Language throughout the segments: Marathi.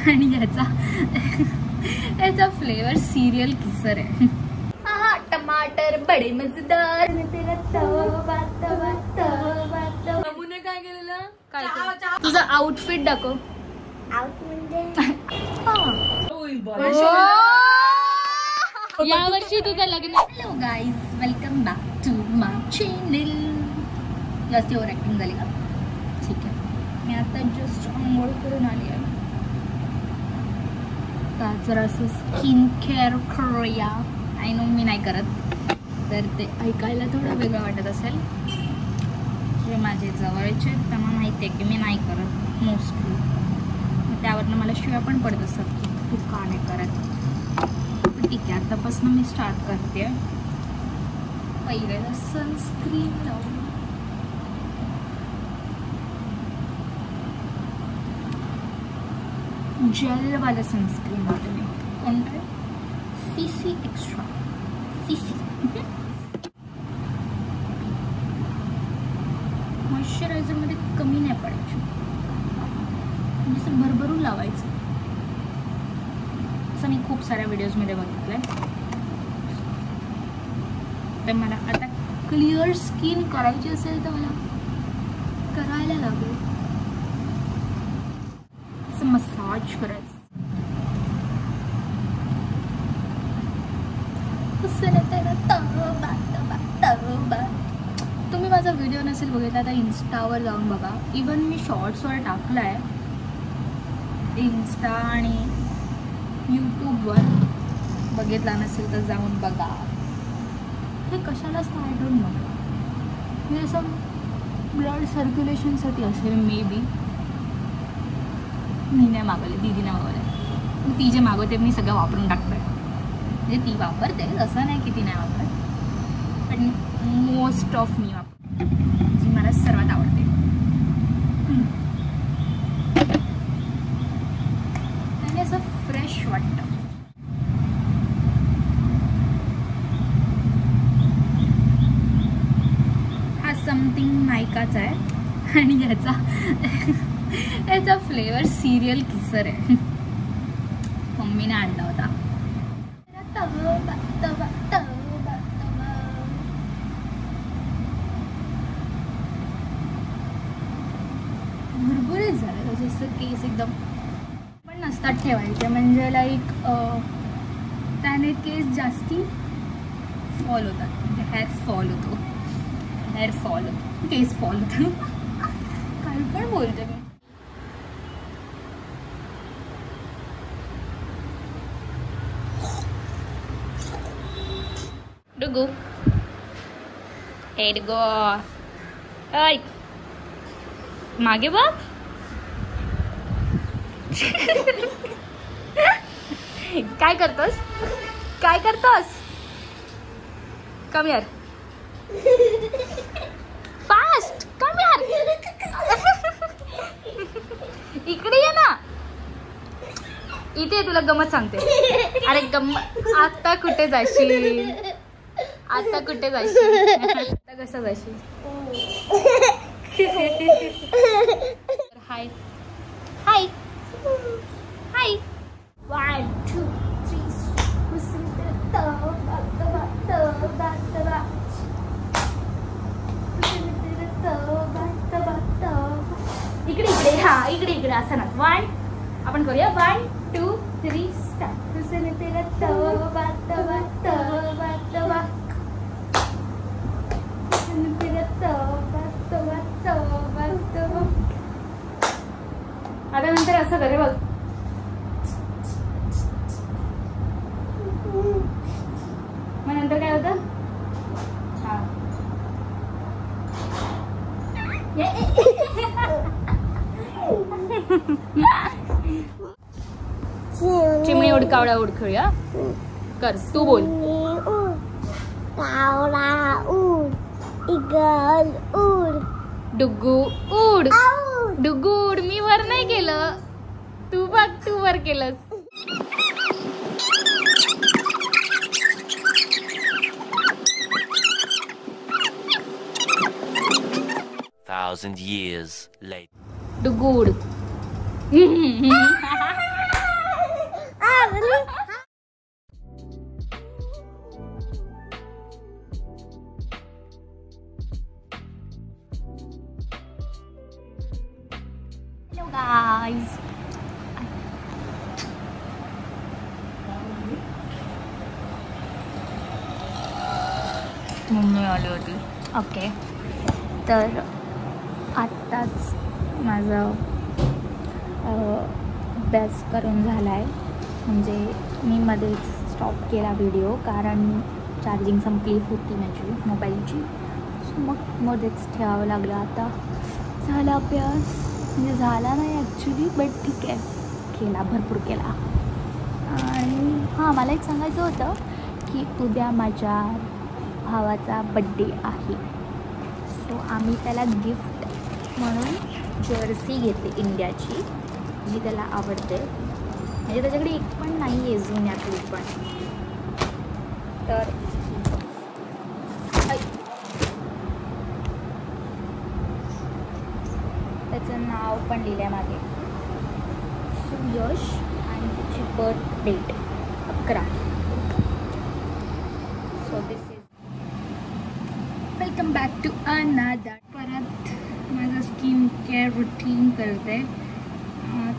आणि याचा फ्लेवर सिरियल किसर आहे. हा टमाटर बडे मजेदार. नमुने काय केलेलं? काय तुझं आउटफिट दाखव. यावर्षी तुझं लग्न. Hello guys, welcome back to my channel. जास्ती ओव्हर ऍक्टिंग झाली का? ठीक आहे. मी आता जस्ट आंघोळ करून आली आहे. जरा असं स्किन केअर करूया. आय नो मी नाही करत, तर ते ऐकायला थोडं वेगळं वाटत असेल. जे माझे जवळचे त्यांना माहिती आहे की मी नाही करत मोस्टली. त्यावरनं मला शिव्या पण पडत असतात की तू का नाही करत. पण ठीक आहे, आतापासून मी स्टार्ट करते. पहिल्याला सनस्क्रीन लावून जेलवाला सनस्क्रीन लावते मी. कोणतं आहे? CC extra. सीसी मॉइश्चरायझरमध्ये कमी नाही पडायची, म्हणजे असं भरभरून लावायचं. असं मी खूप साऱ्या व्हिडिओजमध्ये बघितलं आहे. तर मला आता क्लिअर स्किन करायची असेल तर मला करायला लागेल असं मसाज करायचं. तुम्ही माझा व्हिडिओ नसेल बघितला तर इन्स्टावर जाऊन बघा. इवन मी शॉर्ट्सवर टाकला आहे. इन्स्टा आणि यूट्यूबवर बघितला नसेल तर जाऊन बघा. हे कशाला स्टार्ट होऊन बघा, म्हणजे असं ब्लड सर्क्युलेशनसाठी असेल मे बी. मी नाही मागवले, दीदीने मागवले. ती जे मागवते मी सगळं वापरून टाकते. म्हणजे ती वापरते, असं नाही की ती नाही वापरत, पण मोस्ट ऑफ मी वापरते, जी मला सर्वात आवडते. त्याने असं फ्रेश वाटतं. हा समथिंग नायकाचा आहे आणि याचा फ्लेवर सिरियल किसर आहे. मम्मीने आणला होता. भरपूरच झालं जसं केस एकदम पण नसतात ठेवायचे, म्हणजे लाईक त्याने केस जास्ती फॉल होतात. म्हणजे हेअर फॉल होतो, केस फॉल होतो. काही पण बोलते मी. डुगू हे डुगू ऐ मागे बघ. काय करतोस? काय करतोस? Come here. Fast come here. इकडे ये ना. इथे तुला गमत सांगते. अरे आता कुठे जाशील? आता कुठे जाशील? आता कसं जाशील? हाय हाय हाय. 1 2 3 इकडे इकडे. हा इकडे इकडे असं ना. 1 आपण करूया. 1 2 3 स्टार्ट. आता नंतर असं करे बघ. मग नंतर काय होतं? हा चिमणी उड कावळा उड खेळूया. कर तू बोल. कावळा उड, इगल उड, डुगू उड. डुगू उड. मी वर नाही केलं, तू बघ तू वर केलंस. 2,000 years later. Do good. Really? Hello guys. Mummy आली होती. ओके, तर आत्ताच माझं अभ्यास करून झाला आहे. म्हणजे मी मध्येच स्टॉप केला व्हिडिओ, कारण चार्जिंग संपली होती माझी मोबाईलची. सो मग मध्येच ठेवावं लागलं. आता झाला अभ्यास, म्हणजे झाला नाही ॲक्च्युली, बट ठीक आहे, केला, भरपूर केला. आणि हां, मला एक सांगायचं होतं की उद्या माझ्या भावाचा बड्डे आहे. सो आम्ही त्याला गिफ्ट म्हणून जर्सी घेतली इंडियाची, जी त्याला आवडते. म्हणजे त्याच्याकडे एक पण नाही आहे जुन्यातली पण. तर त्याचं नाव पण लिहिलं आहे मागे, सुयश, आणि त्याची birth date 11. So this is welcome back to another. परत माझं स्किन केअर रुटीन करते.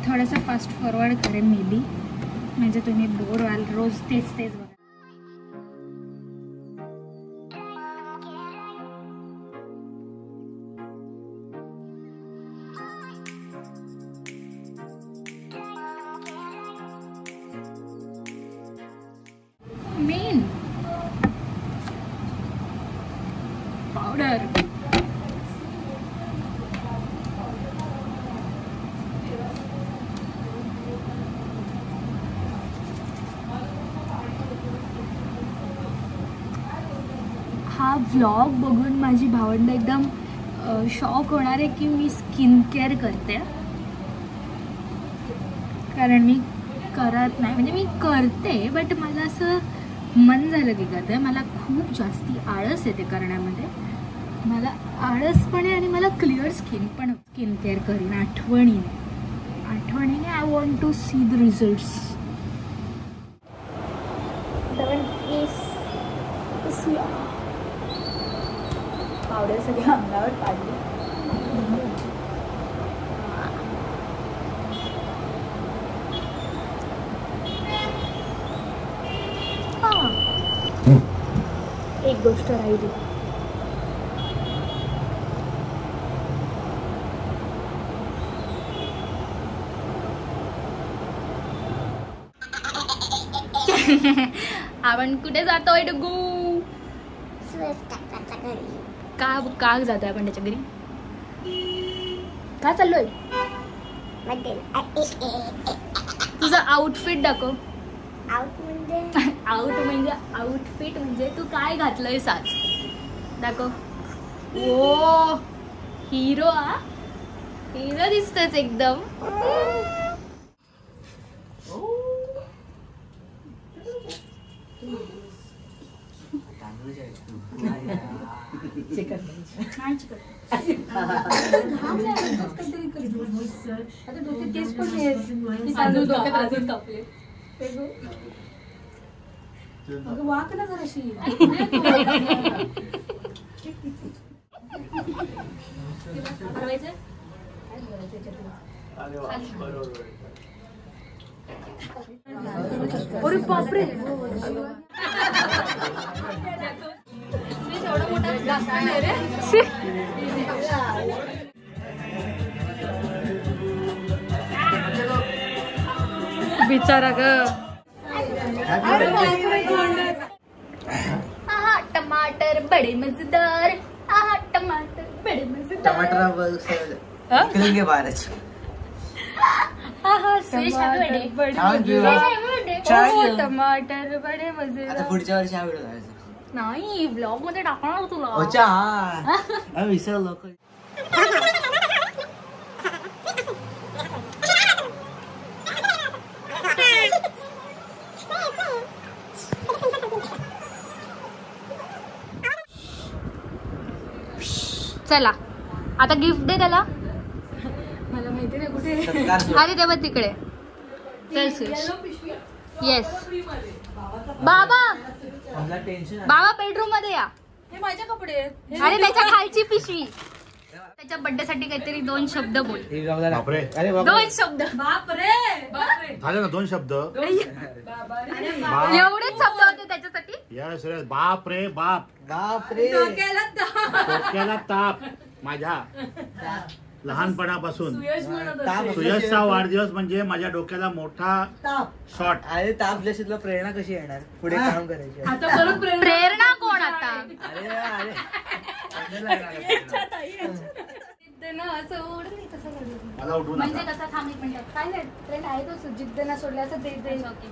थोडंसं फास्ट फॉरवर्ड करेन मे बी, म्हणजे तुम्ही बोर व्हाल रोज तेच बघा. Main powder. हा व्लॉग बघून माझी भावंड एकदम शॉक होणार आहे की मी स्किन केअर करते. कारण मी करत नाही, म्हणजे मी करते बट मला असं मन झालं की करते. मला खूप जास्ती आळस येते करण्यामध्ये. मला आळस पण आहे आणि मला क्लिअर स्किन पण. स्किन केअर करीन आठवणीने. I want to see the results. Powder सगळी अंगावर पाडली. एक गोष्ट राहिली. आपण कुठे जातोय डुगू? का जातोय आपण त्याच्या घरी? का चाललोय? तुझं आउटफिट दाखव. आउटफिट म्हणजे तू काय घातलंय आज दाखव. ओ हिरो, हिरो दिसतोच एकदम. वाक ना जराशी. अरे बापरे, बिचारा ग. आहा टमाटर बड़े मजेदार. आहा टमाटर बड़े मजेदार. टमाटर बारच. आहा स्वीट बड़े टमाटर बड़े मजेदार. आता पुढच्या वर्षी हा व्हिडिओ करायचा नाही, ब्लॉग मध्ये टाकणार तुला. अच्छा हा विसरलो. चला आता गिफ्ट दे त्याला. मला माहिती नाही कुठे. सत्कार अरे तेव्हा तिकडे चल सुयश. येस बाबा टेन्शन बाबा बेडरूम मध्ये या. हे माझे कपडे आहेत. अरे त्याच्या खालची पिशवी. त्याच्या बर्थडे साठी काहीतरी 2 शब्द बोल. बापरे. अरे 2 शब्द. बापरे बापरे. झाले ना 2 शब्द. एवढेच शब्द होते त्याच्यासाठी. Yes yes. बाप रे बाप. बापरे. डोक्याला ताप माझ्या लहानपणापासून. सुयश म्हणत होते. सुयशचा वाढदिवस म्हणजे माझ्या डोक्याला मोठा शॉट. अरे ताप जशी तुला प्रेरणा कशी येणार पुढे काम करायची. आता परत प्रेरणा कोण आता. अरे अरे असं ओढ नाही तसं घडलं. मला उठवू म्हणजे नका. कसा थांब एक मिनिट. काय नाही ट्रेंड आहे तो जिद्द ना सोडला असं ते ते ओके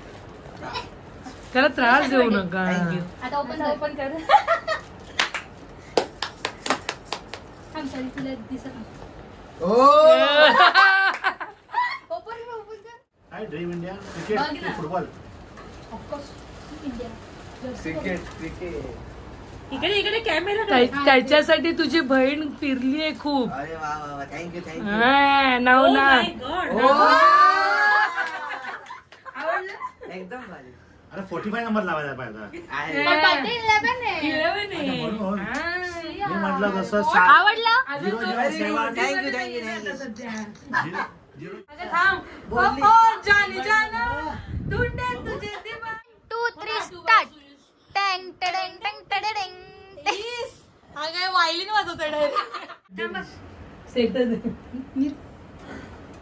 त्याला त्रास देऊ नका. थँक्यू. आता ओपन ओपन कर. थांब सॉरी तुला दिसत नाही. ओपन कर. काय ड्रीम इंडिया क्रिकेट की फुटबॉल. Of course India. क्रिकेट. इकडे इकडे कॅमेरा. त्याच्यासाठी तुझी बहीण फिरली आहे खूप. अरे वा वा वा. Thank you thank you. नाव ना एकदम भारी. अरे 45 नंबर लावायला पाहिजे. आहे. पण birthday 11 आहे. 11 म्हणून मी म्हटलं जसं आवडला. 007 थँक्यू थँक्यू थँक्यू. थांब. जाने जाना ढूंढे तुझे दीवाना. 2 3 स्टार्ट. टँग टडँग टँग टडँग. अगं वायलिन वाजवतोय डायरेक्ट.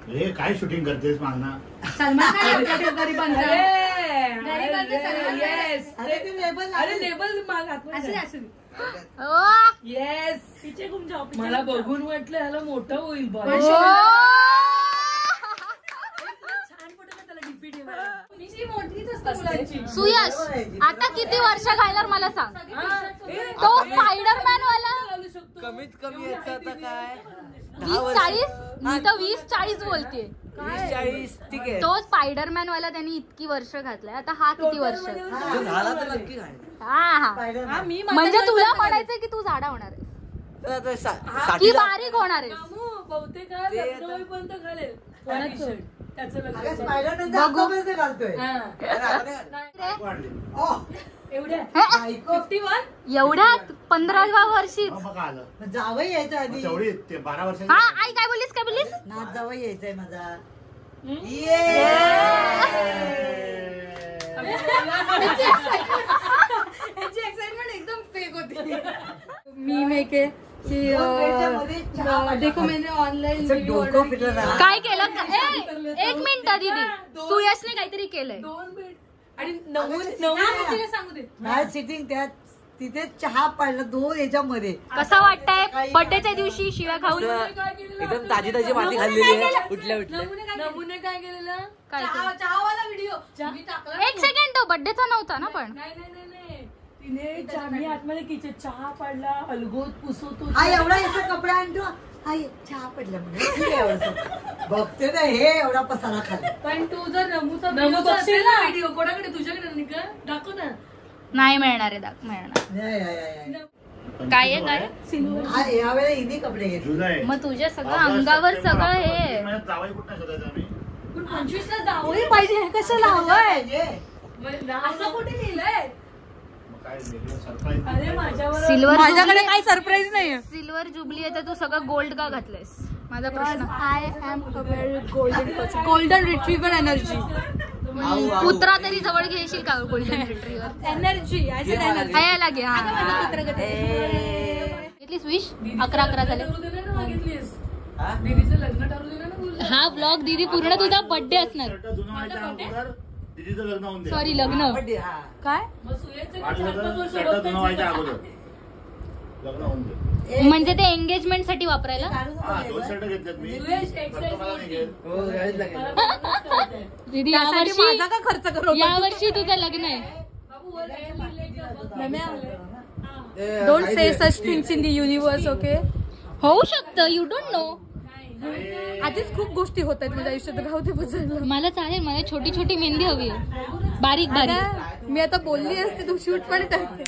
हे काय शूटिंग करतेस मागना. सलमान खान आपल्या गरिबांचा. अरे लेबल माग असू येस. मला बघून म्हटलं ह्याला मोठं होईल बा. छान फोटो का त्याला डीपी ठेवायला. मोठीच असते मुलांची. सुयश आता किती वर्ष घालणार मला सांग. तो स्पायडरमॅन वाला कमीत कमी याचं आता काय 20-40. मी तर 20-40 बोलते. 20-40 ठीक आहे. तो स्पायडरमॅन वाला त्यांनी इतकी वर्ष घातलाय. आता हा किती वर्ष. जो झाला तर नक्की काय. हा म्हणजे तुला म्हणायचंय की तू झाडा होणार आहे तर आता की बारीक होणार आहे. बहुतेक ते आता- लग्नपर्यंत घालेल. त्याचं लग्न एवढ्या 51. एवढ्यात 15व्या वर्षी. बघा आलं. जावई यायचं आधी. तेवढी ते 12 वर्षाची. हा आई काय बोललीस काय बोललीस. नाच जावई यायचंय माझा. याची एक्साइटमेंट एकदम फेक होती. मी मेके की देखो मैंने ऑनलाइन डोकं फिरलं ना. काय केलं एक मिनिट दीदी. सुयशने काहीतरी केलंय. 2 बेड आणि नवून सांगू दे. नाही सिटिंग त्यात तिथे चहा पडला 2 याच्यामध्ये. कसं वाटतंय बर्थडेच्या दिवशी शिव्या खाऊन. एकदम ताजी ताजी माती खाल्लेली आहे उठल्या उठल्या. नमुने काय केलेलं. काय केलं? चहावाला व्हिडिओ मी टाकला. 1 सेकंड. तो बर्थडेचा नव्हता ना पण. नाही तिने मी आतमध्ये किचन चहा पडला अलगोत पुसवतो. हा एवढा याचा कपडा आणतो. हा चहा पडला म्हणजे ठीक आहे एवढं. बघते ना हे एवढा पसारा खाली. पण तू जर नमूचा व्हिडिओ कोणाकडे तुझ्याकडे नाही का दाखव ना. नाही मिळणार आहे मिळणार. नाही. काय आहे काय. हा यावेळेला हिने कपडे घेतले. जुलै. मग तुझ्या सगळं अंगावर सगळं हे. जावई कुठं शोधायचं आम्ही. पण 25 ला जावई पाहिजे हे कसं लावलंय. पाहिजे. असं कुठे लिहिलंय. मग काय वेगळं सरप्राईज. अरे माझ्यावर सिल्वर माझ्याकडे काही सरप्राईज नाही. सिल्वर जुबली आहे तर तू सगळं गोल्ड का घातलंयस माझा प्रश्न. I am a very golden retriever energy. कुत्रा तरी जवळ घेशील का गोल्डन रिट्रीव्हर. एनर्जी खायला घे. हा घेतलीस विश. 11 झाले. दीदीचं लग्न ठरवलं ना बोल. हा ब्लॉग दीदी पूर्ण तुझा बर्थडे असणार. शर्ट जुनं व्हायच्या अगोदर दीदीचं लग्न होऊन दे. सॉरी लग्न हा. काय मग सुयशचं वाटलं 4-5 तर वर्ष शर्ट होत जुनं नाही. व्हायच्या अगोदर लग्न होऊन दे. म्हणजे ते एंगेजमेंट साठी वापरायला. हा 2 शर्ट घेतलेत मी. सुयश फक्त मला नाही घेत. हो घ्यायला लागेल. दीदी यावर्षी तुझं लग्न आहे. Don't say such things in the universe, okay? होऊ शकतं. You don't know. आधीच खूप गोष्टी होत आहेत माझ्या आयुष्यात. राहू दे बदललं. मला चालेल. मला छोटी छोटी मेहंदी हवी आहे. बारीक बारीक. मी आता बोलली असते तू शूट पण करते.